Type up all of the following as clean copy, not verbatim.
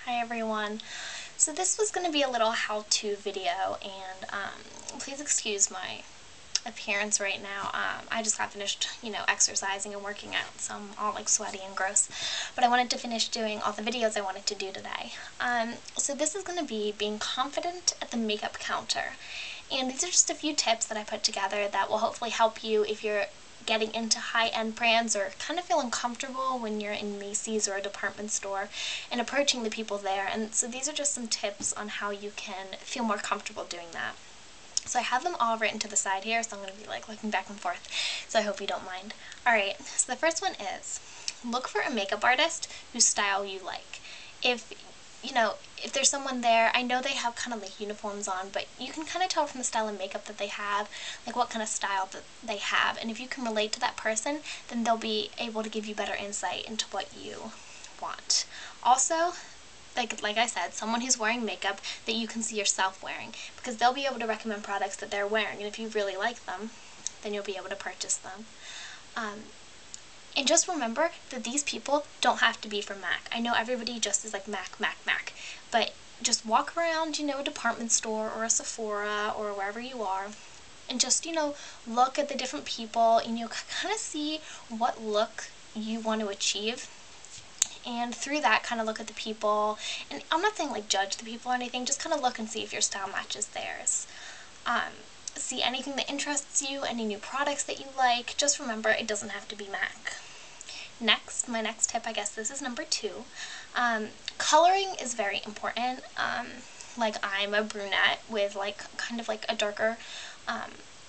Hi everyone. So this was going to be a little how-to video, and please excuse my appearance right now. I just got finished, exercising and working out, so I'm all like sweaty and gross. But I wanted to finish doing all the videos I wanted to do today. So this is going to be being confident at the makeup counter. And these are just a few tips that I put together that will hopefully help you if you're getting into high-end brands or kind of feeling comfortable when you're in Macy's or a department store and approaching the people there. And so these are just some tips on how you can feel more comfortable doing that. So I have them all written to the side here, so I'm going to be like looking back and forth, so I hope you don't mind. Alright, so the first one is, look for a makeup artist whose style you like. If there's someone there, I know they have kind of like uniforms on, but you can kind of tell from the style of makeup that they have, like what kind of style that they have, and if you can relate to that person, then they'll be able to give you better insight into what you want. Also, like I said, someone who's wearing makeup that you can see yourself wearing, because they'll be able to recommend products that they're wearing, and if you really like them, then you'll be able to purchase them. And just remember that these people don't have to be from MAC. I know everybody just is like MAC, MAC, MAC, but just walk around, a department store or a Sephora or wherever you are, and just, look at the different people and kind of see what look you want to achieve. And through that, kind of look at the people, and I'm not saying like judge the people or anything, just kind of look and see if your style matches theirs. See anything that interests you, any new products that you like. Just remember, it doesn't have to be MAC. Next, my next tip, I guess this is number 2. Coloring is very important. Like I'm a brunette with like kind of like a darker,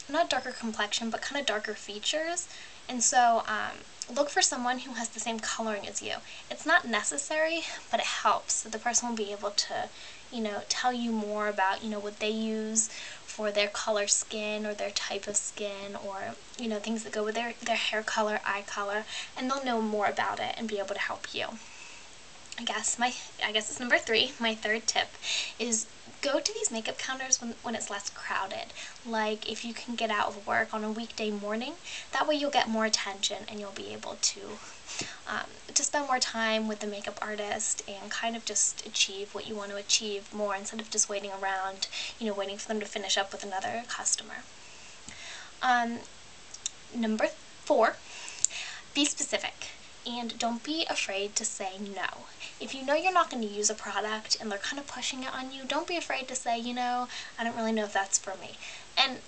not darker complexion, but kind of darker features. And so look for someone who has the same coloring as you. It's not necessary, but it helps. So the person will be able to, tell you more about, what they use for their color skin or their type of skin, or, things that go with their hair color, eye color, and they'll know more about it and be able to help you. I guess it's number 3. My third tip is go to these makeup counters when it's less crowded. Like if you can get out of work on a weekday morning, that way you'll get more attention and you'll be able to spend more time with the makeup artist and kind of just achieve what you want to achieve more, instead of just waiting around, waiting for them to finish up with another customer. Number 4, be specific. And don't be afraid to say no. If you know you're not going to use a product and they're kind of pushing it on you, don't be afraid to say, I don't really know if that's for me. And,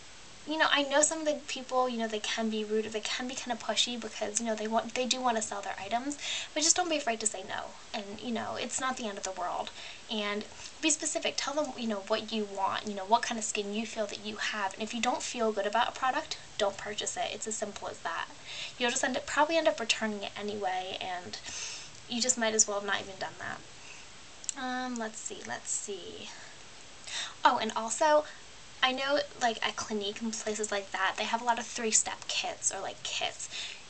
I know some of the people, they can be rude or they can be kind of pushy because, they do want to sell their items, but just don't be afraid to say no. And, it's not the end of the world. And be specific. Tell them, what you want, what kind of skin you feel that you have. And if you don't feel good about a product, don't purchase it. It's as simple as that. You'll just probably end up returning it anyway, and you just might as well have not even done that. Let's see. Oh, and also, I know like at Clinique and places like that, they have a lot of 3-step kits or like kits.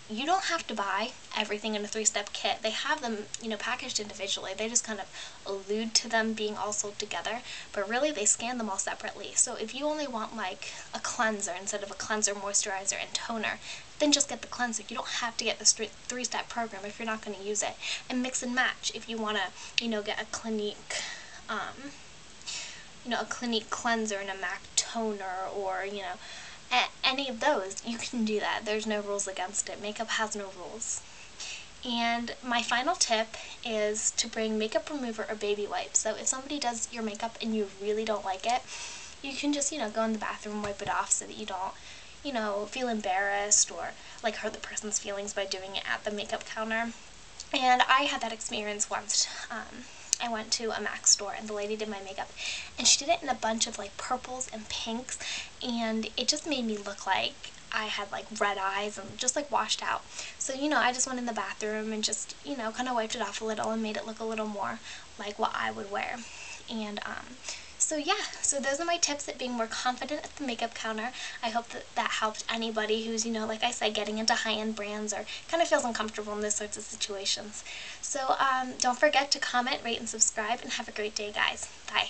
You don't have to buy everything in a 3-step kit. They have them, packaged individually. They just kind of allude to them being all sold together, but really they scan them all separately. So if you only want like a cleanser instead of a cleanser, moisturizer, and toner, then just get the cleanser. You don't have to get the 3-step program if you're not going to use it. And mix and match if you want to, get a Clinique, a Clinique cleanser and a MAC toner, or, any of those, you can do that. There's no rules against it. Makeup has no rules. And my final tip is to bring makeup remover or baby wipes. So if somebody does your makeup and you really don't like it, you can just, go in the bathroom and wipe it off so that you don't, feel embarrassed or like hurt the person's feelings by doing it at the makeup counter. And I had that experience once. I went to a MAC store and the lady did my makeup, and she did it in a bunch of like purples and pinks, and it just made me look like I had like red eyes and just like washed out. So, I just went in the bathroom and just, kind of wiped it off a little and made it look a little more like what I would wear. And, so yeah, so those are my tips at being more confident at the makeup counter. I hope that helped anybody who's, like I said, getting into high-end brands or kind of feels uncomfortable in those sorts of situations. So don't forget to comment, rate, and subscribe, and have a great day, guys. Bye.